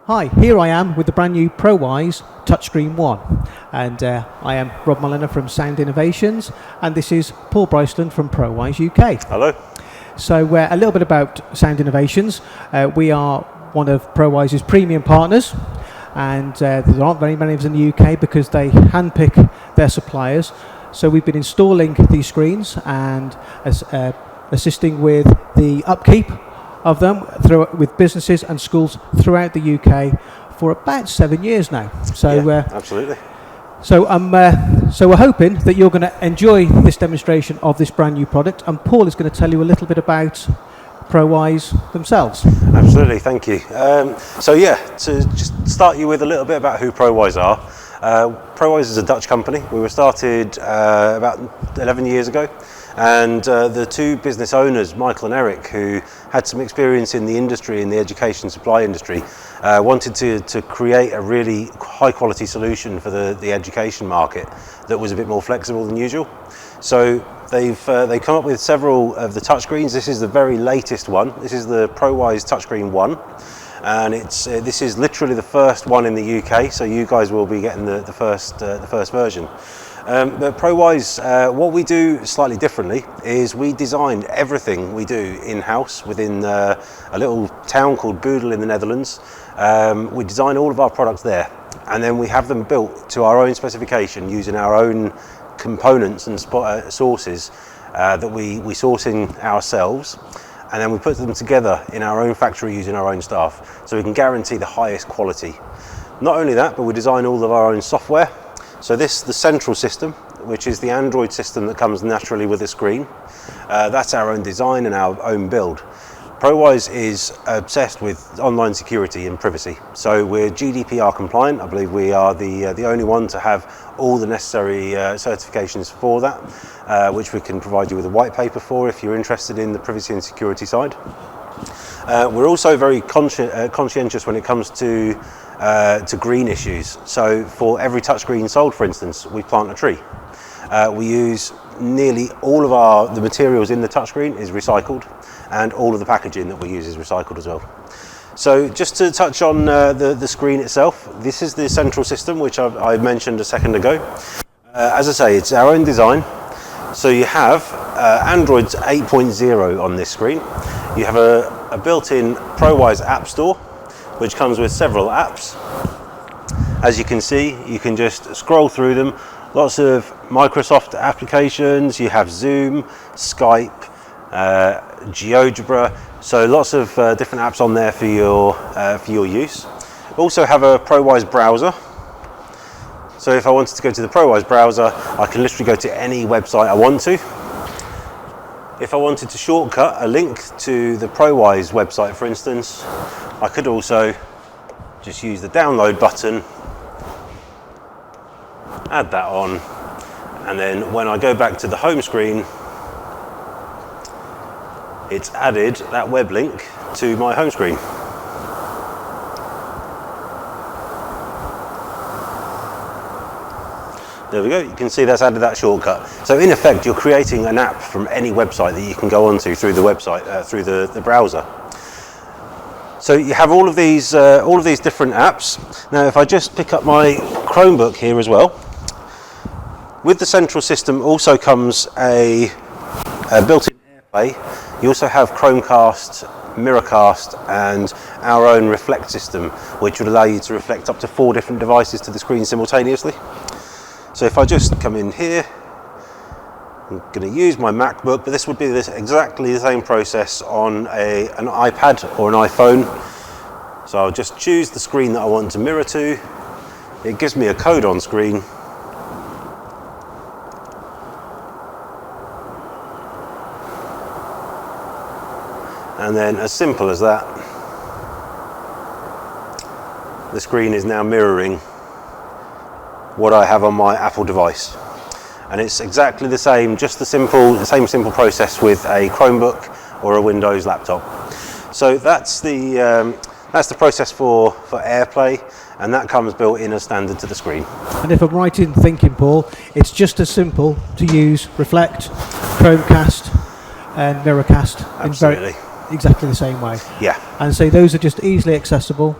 Hi, here I am with the brand new Prowise Touchscreen 1, and I am Rob Mulliner from Sound Innovations, and this is Paul Bryceland from Prowise UK. Hello. So a little bit about Sound Innovations. We are one of Prowise's premium partners, and there aren't very many of us in the UK because they handpick their suppliers. So we've been installing these screens and assisting with the upkeep of them with businesses and schools throughout the UK for about 7 years now. So absolutely. So we're hoping that you're going to enjoy this demonstration of this brand new product, and Paul is going to tell you a little bit about Prowise themselves. Absolutely, thank you. To just start you with a little bit about who Prowise are. Prowise is a Dutch company. We were started about 11 years ago. And the two business owners, Michael and Eric, who had some experience in the industry, in the education supply industry, wanted to create a really high quality solution for the education market that was a bit more flexible than usual. So they've come up with several of the touchscreens. This is the very latest one. This is the Prowise Touchscreen 1. And this is literally the first one in the UK, so you guys will be getting the first version. But Prowise, what we do slightly differently is we design everything we do in-house within a little town called Boodle in the Netherlands. We design all of our products there, and then we have them built to our own specification using our own components and sources that we source in ourselves, and then we put them together in our own factory using our own staff, so we can guarantee the highest quality. Not only that, but we design all of our own software. So the central system, which is the Android system that comes naturally with the screen, that's our own design and our own build. Prowise is obsessed with online security and privacy. So we're GDPR compliant. I believe we are the only one to have all the necessary certifications for that, which we can provide you with a white paper for if you're interested in the privacy and security side. We're also very conscientious when it comes to green issues. So for every touchscreen sold, for instance, we plant a tree. We use nearly all of the materials in the touchscreen is recycled, and all of the packaging that we use is recycled as well. So just to touch on the screen itself, this is the central system, which I mentioned a second ago. As I say, it's our own design. So you have Android 8.0 on this screen. You have a built-in Prowise App Store, which comes with several apps. As you can see, you can just scroll through them. Lots of Microsoft applications. You have Zoom, Skype, GeoGebra. So lots of different apps on there for your use. We also have a Prowise browser. So if I wanted to go to the Prowise browser, I can literally go to any website I want to. If I wanted to shortcut a link to the Prowise website, for instance, I could also just use the download button, add that on, and then when I go back to the home screen, it's added that web link to my home screen. There we go, you can see that's added that shortcut. So in effect, you're creating an app from any website that you can go onto through the website, through the browser. So you have all of these different apps. Now if I just pick up my Chromebook here as well, with the central system also comes a built-in AirPlay. You also have Chromecast, Miracast, and our own Reflect system, which would allow you to reflect up to 4 different devices to the screen simultaneously. So if I just come in here, I'm going to use my MacBook, but this would be exactly the same process on an iPad or an iPhone. So I'll just choose the screen that I want to mirror to. It gives me a code on screen. And then as simple as that, the screen is now mirroring what I have on my Apple device. And it's exactly the same, just the same simple process with a Chromebook or a Windows laptop. So that's the process for AirPlay, and that comes built in as standard to the screen. And if I'm right in thinking, Paul, it's just as simple to use Reflect, Chromecast, and Miracast. Absolutely. Exactly the same way. Yeah. And so those are just easily accessible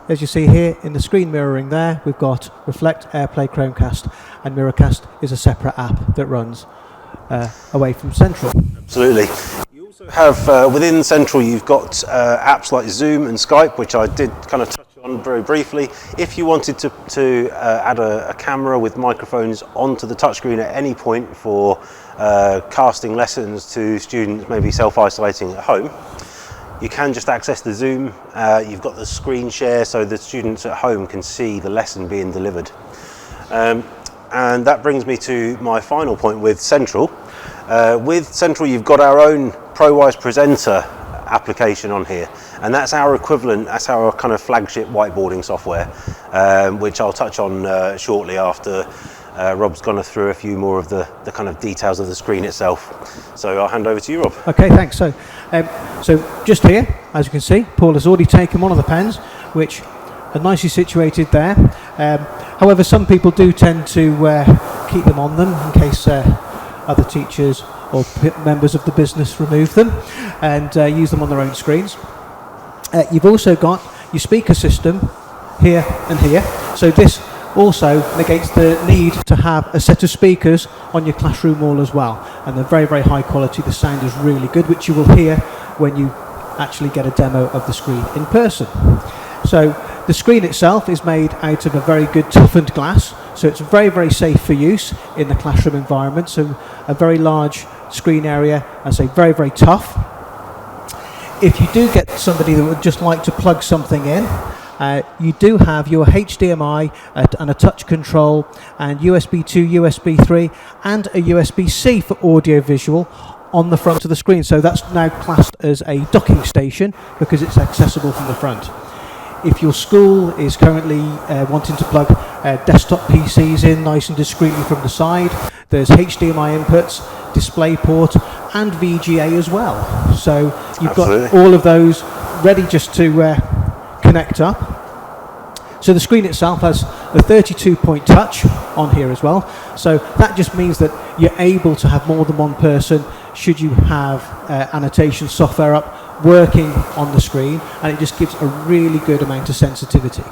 as you see here in the screen mirroring there, we've got Reflect, AirPlay, Chromecast, and Mirrorcast is a separate app that runs away from Central. Absolutely. You also have, within Central, you've got apps like Zoom and Skype, which I did kind of touch on very briefly. If you wanted to add a camera with microphones onto the touchscreen at any point for casting lessons to students maybe self-isolating at home, you can just access the Zoom. You've got the screen share so the students at home can see the lesson being delivered. And that brings me to my final point with Central. With Central, you've got our own Prowise Presenter application on here, and that's our equivalent, that's our kind of flagship whiteboarding software, which I'll touch on shortly after Rob's gone through a few more of the kind of details of the screen itself. So I'll hand over to you, Rob. Okay, thanks. So just here, as you can see, Paul has already taken one of the pens, which are nicely situated there. However, some people do tend to keep them on them in case other teachers or members of the business remove them and use them on their own screens. You've also got your speaker system here and here. So this also negates the need to have a set of speakers on your classroom wall as well. And they're very, very high quality. The sound is really good, which you will hear when you actually get a demo of the screen in person. So the screen itself is made out of a very good toughened glass, so it's very, very safe for use in the classroom environment. So a very large screen area, I say very, very tough. If you do get somebody that would just like to plug something in, you do have your HDMI and a touch control and USB 2, USB 3 and a USB-C for audio visual on the front of the screen. So that's now classed as a docking station because it's accessible from the front. If your school is currently wanting to plug desktop PCs in nice and discreetly from the side, there's HDMI inputs, DisplayPort and VGA as well. So you've got all of those ready just to connect up. So the screen itself has the 32-point touch on here as well. So that just means that you're able to have more than one person should you have annotation software up working on the screen, and it just gives a really good amount of sensitivity.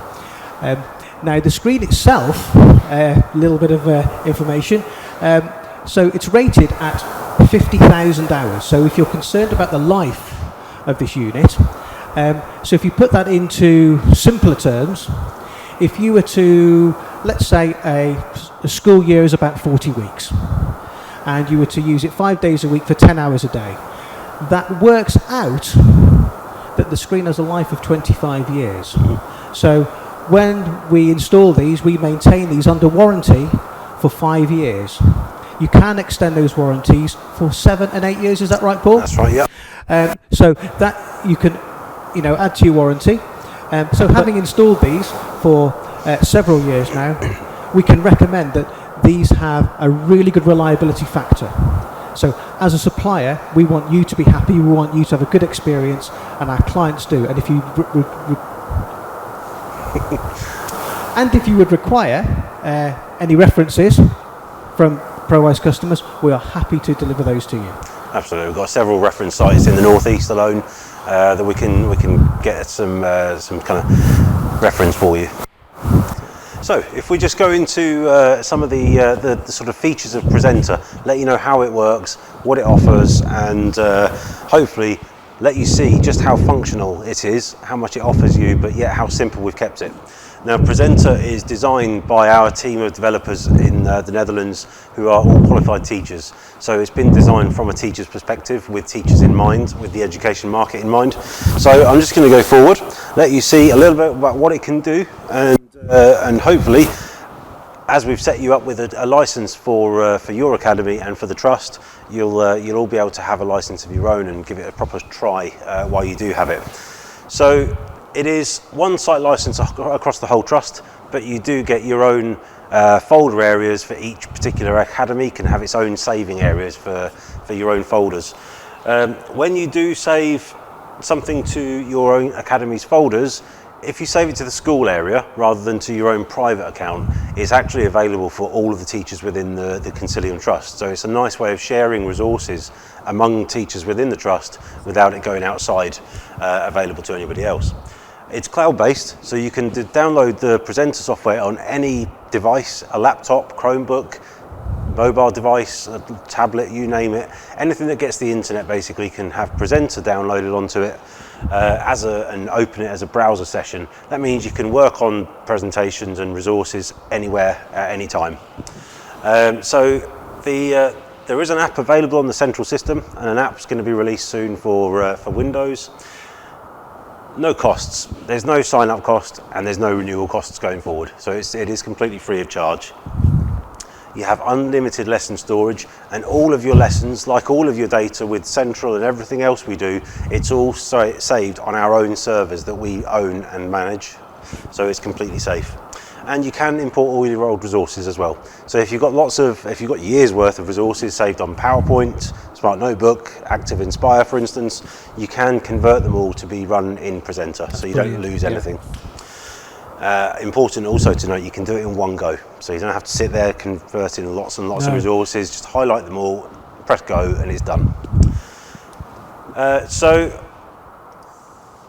Now the screen itself, a little bit of information. So it's rated at 50,000 hours. So if you're concerned about the life of this unit, so if you put that into simpler terms, if you were to, let's say a school year is about 40 weeks, and you were to use it 5 days a week for 10 hours a day, that works out that the screen has a life of 25 years. So when we install these, we maintain these under warranty for 5 years. You can extend those warranties for 7 and 8 years, is that right, Paul? That's right, yeah. So that you can, add to your warranty. So having installed these for several years now, we can recommend that these have a really good reliability factor. So as a supplier, we want you to be happy, we want you to have a good experience, and our clients do. And if you if you would require any references from Prowise customers, we are happy to deliver those to you. Absolutely, we've got several reference sites in the northeast alone that we can get some kind of reference for you. So if we just go into some of the sort of features of Presenter, let you know how it works, what it offers, and hopefully let you see just how functional it is, how much it offers you, but yet how simple we've kept it. Now, Presenter is designed by our team of developers in the Netherlands who are all qualified teachers. So it's been designed from a teacher's perspective, with teachers in mind, with the education market in mind. So I'm just going to go forward, let you see a little bit about what it can do, and hopefully, as we've set you up with a license for your academy and for the trust, you'll all be able to have a license of your own and give it a proper try while you do have it. So it is one site license across the whole trust, but you do get your own folder areas for each particular academy, can have its own saving areas for your own folders. When you do save something to your own academy's folders, if you save it to the school area rather than to your own private account, it's actually available for all of the teachers within the Consilium Trust. So it's a nice way of sharing resources among teachers within the trust without it going outside, available to anybody else. It's cloud-based, so you can download the presenter software on any device, a laptop, Chromebook, mobile device, a tablet, you name it. Anything that gets the internet basically can have presenter downloaded onto it and open it as a browser session. That means you can work on presentations and resources anywhere at any time. There is an app available on the central system, and an app's going to be released soon for Windows. No costs. There's no sign-up cost, and there's no renewal costs going forward. So it is completely free of charge. You have unlimited lesson storage, and all of your lessons, like all of your data with Central and everything else we do, it's all saved on our own servers that we own and manage. So it's completely safe. And you can import all your old resources as well. So if you've got years worth of resources saved on PowerPoint, Smart Notebook, Active Inspire, for instance, you can convert them all to be run in Presenter, so you don't lose anything. Important also to note, you can do it in one go. So you don't have to sit there converting lots and lots of resources, just highlight them all, press go, and it's done. So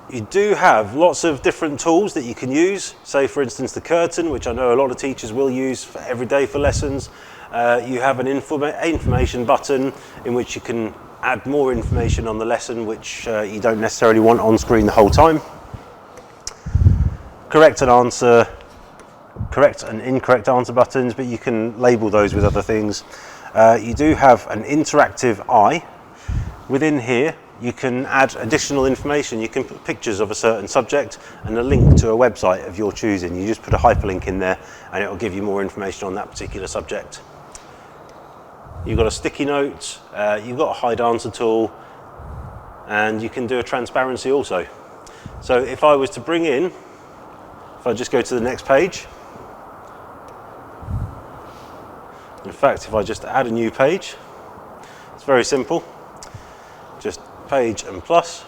you do have lots of different tools that you can use. Say for instance the curtain, which I know a lot of teachers will use for every day for lessons. You have an information button in which you can add more information on the lesson which you don't necessarily want on screen the whole time. Correct and incorrect answer buttons, but you can label those with other things. You do have an interactive eye. Within here you can add additional information. You can put pictures of a certain subject and a link to a website of your choosing. You just put a hyperlink in there and it will give you more information on that particular subject. You've got a sticky note, you've got a hide answer tool, and you can do a transparency also. So if I was to bring in, if I just go to the next page, in fact if I just add a new page, it's very simple, just page and plus.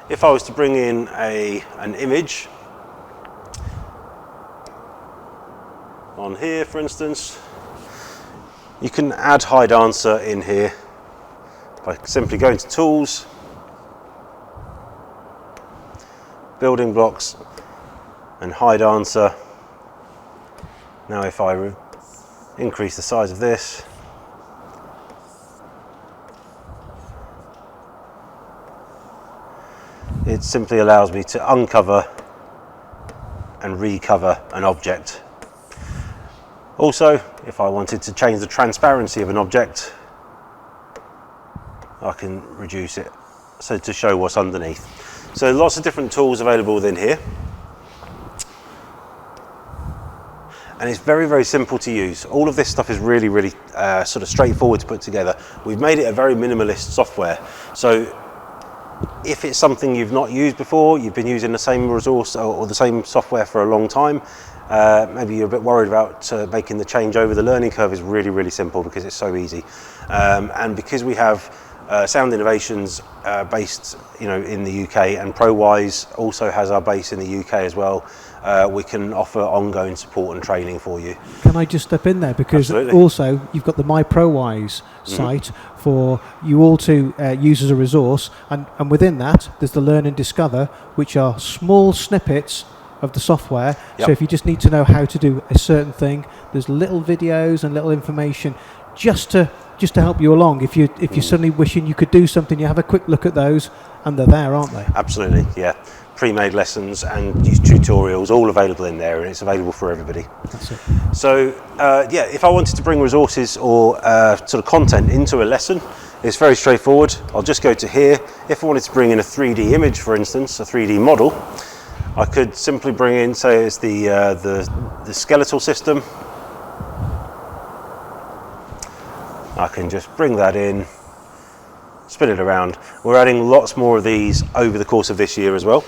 If I was to bring in an image on here, for instance, you can add hide answer in here by simply going to tools, building blocks, and hide answer. Now if I increase the size of this, it simply allows me to uncover and recover an object. Also, if I wanted to change the transparency of an object, I can reduce it so to show what's underneath. So lots of different tools available within here. And it's very, very simple to use. All of this stuff is really, really sort of straightforward to put together. We've made it a very minimalist software. So if it's something you've not used before, you've been using the same resource or the same software for a long time, maybe you're a bit worried about making the change over, the learning curve is really, really simple because it's so easy. And because we have Sound Innovations based in the UK, and Prowise also has our base in the UK as well, we can offer ongoing support and training for you. Can I just step in there? Because Absolutely. Also you've got the My Prowise site for you all to use as a resource, and within that there's the Learn and Discover, which are small snippets of the software. Yep. So if you just need to know how to do a certain thing, there's little videos and little information just to help you along. If you're suddenly wishing you could do something, you have a quick look at those, and they're there, aren't they? Absolutely, yeah. Pre-made lessons and tutorials all available in there, and it's available for everybody. That's it. So yeah, if I wanted to bring resources or sort of content into a lesson, it's very straightforward. I'll just go to here. If I wanted to bring in a 3D image, for instance, a 3D model, I could simply bring in, say it's the skeletal system. I can just bring that in, spin it around. We're adding lots more of these over the course of this year as well.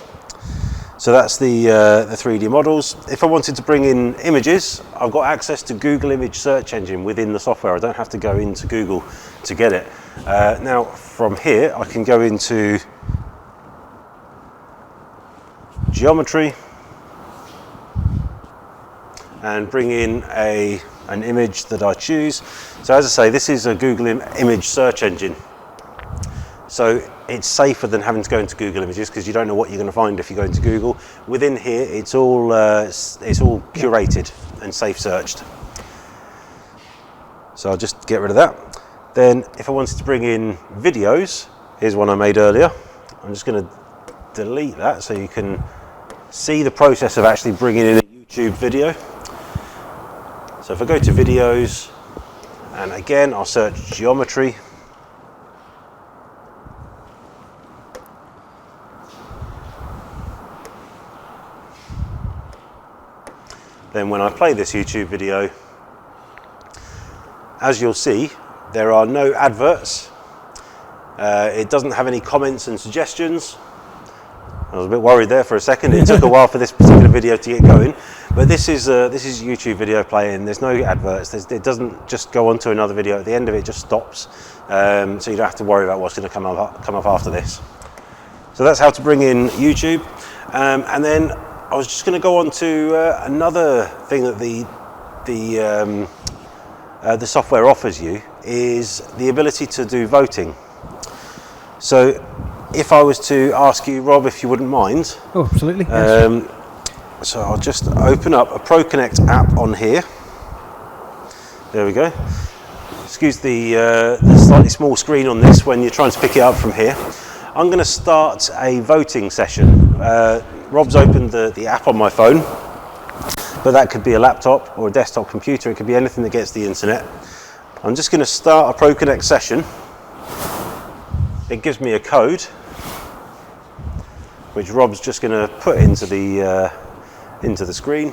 So that's the 3D models. If I wanted to bring in images, I've got access to Google Image Search Engine within the software. I don't have to go into Google to get it. Now from here, I can go into geometry and bring in an image that I choose. So as I say, this is a Google Image Search Engine. So it's safer than having to go into Google Images, because you don't know what you're going to find if you go into Google. Within here, it's all curated and safe searched. So I'll just get rid of that. Then if I wanted to bring in videos, here's one I made earlier. I'm just going to delete that so you can see the process of actually bringing in a YouTube video. So if I go to videos, and again I'll search geometry, then when I play this YouTube video, as you'll see, there are no adverts. It doesn't have any comments and suggestions. I was a bit worried there for a second. It took a while for this particular video to get going, but this is a YouTube video playing. There's no adverts. It doesn't just go on to another video. At the end of it, it just stops. So you don't have to worry about what's going to come up after this. So that's how to bring in YouTube. And then I was just going to go on to another thing that the software offers you, is the ability to do voting. So if I was to ask you, Rob, if you wouldn't mind. Oh, absolutely. Yes. So I'll just open up a ProConnect app on here. There we go. Excuse the slightly small screen on this when you're trying to pick it up from here. I'm going to start a voting session. Rob's opened the app on my phone, but that could be a laptop or a desktop computer. It could be anything that gets the internet. I'm just going to start a ProConnect session. It gives me a code, which Rob's just going to put into the screen.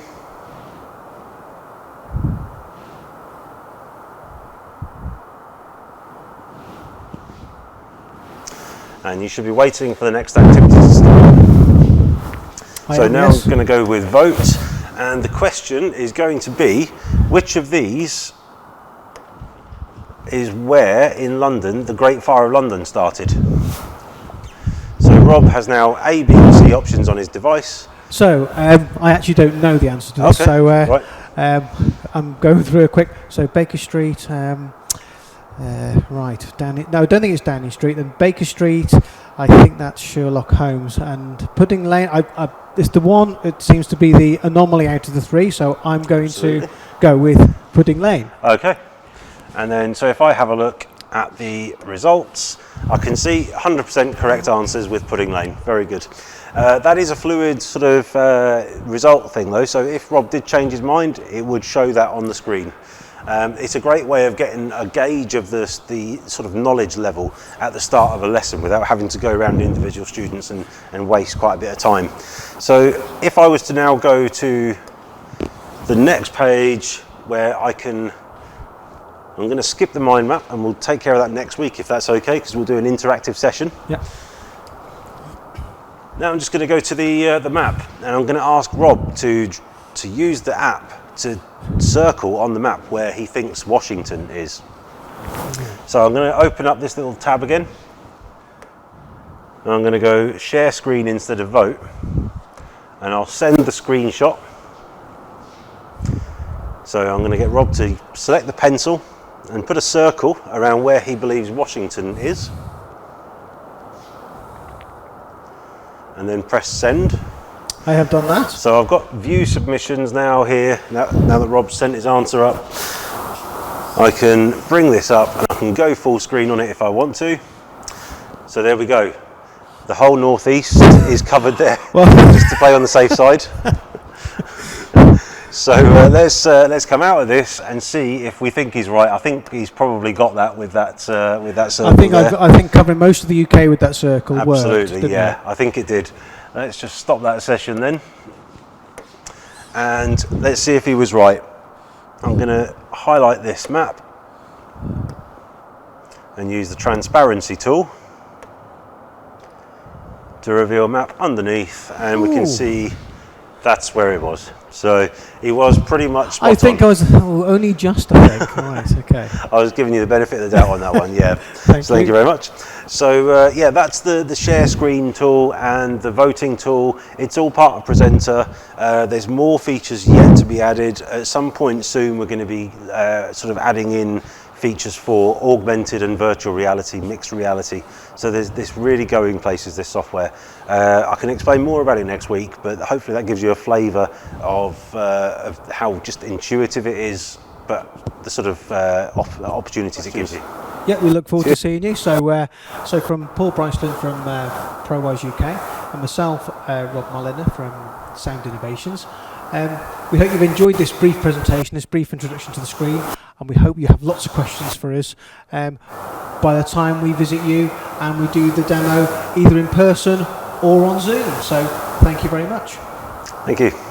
And you should be waiting for the next activity to start. So now I'm going to go with vote, and the question is going to be, which of these is where in London the Great Fire of London started? So Rob has now A, B and C options on his device. So I actually don't know the answer to this, okay. So right. I'm going through a quick. So Baker Street, right, Downing. No, I don't think it's Downing Street. Then Baker Street, I think that's Sherlock Holmes, and Pudding Lane. It's the one. It seems to be the anomaly out of the three. So I'm going to go with Pudding Lane. Okay. And then, so if I have a look at the results, I can see 100% correct answers with Pudding Lane. Very good. That is a fluid sort of result thing though, so if Rob did change his mind, it would show that on the screen. It's a great way of getting a gauge of the sort of knowledge level at the start of a lesson without having to go around individual students and waste quite a bit of time. So if I was to now go to the next page where I'm going to skip the mind map, and we'll take care of that next week if that's okay, because we'll do an interactive session. Yeah. Now I'm just going to go to the map, and I'm going to ask Rob to use the app to circle on the map where he thinks Washington is. So I'm going to open up this little tab again, and I'm going to go share screen instead of vote, and I'll send the screenshot. So I'm going to get Rob to select the pencil and put a circle around where he believes Washington is, and then press send. I have done that. So I've got view submissions now here. Now that Rob's sent his answer up, I can bring this up and I can go full screen on it if I want to. So there we go. The whole northeast is covered there, well, just to play on the safe side. So let's come out of this and see if we think he's right. I think he's probably got that with that circle. I think covering most of the UK with that circle absolutely worked, yeah, I think it did. Let's just stop that session then, and let's see if he was right. I'm going to highlight this map and use the transparency tool to reveal a map underneath, and we can see that's where it was. So he was pretty much spot I think on. I was only just, I think. Right, okay. I was giving you the benefit of the doubt on that one, yeah. Thank you very much. So yeah, that's the share screen tool and the voting tool. It's all part of Presenter. There's more features yet to be added. At some point soon we're going to be sort of adding in features for augmented and virtual reality, mixed reality. So there's this really going places, this software. I can explain more about it next week, but hopefully that gives you a flavour of how just intuitive it is, but the sort of opportunities it gives you. Yeah, we look forward to seeing you. So, so from Paul Bryceland from Prowise UK and myself, Rob Mulliner from Sound Innovations. We hope you've enjoyed this brief presentation, this brief introduction to the screen, and we hope you have lots of questions for us by the time we visit you and we do the demo either in person or on Zoom. So thank you very much. Thank you.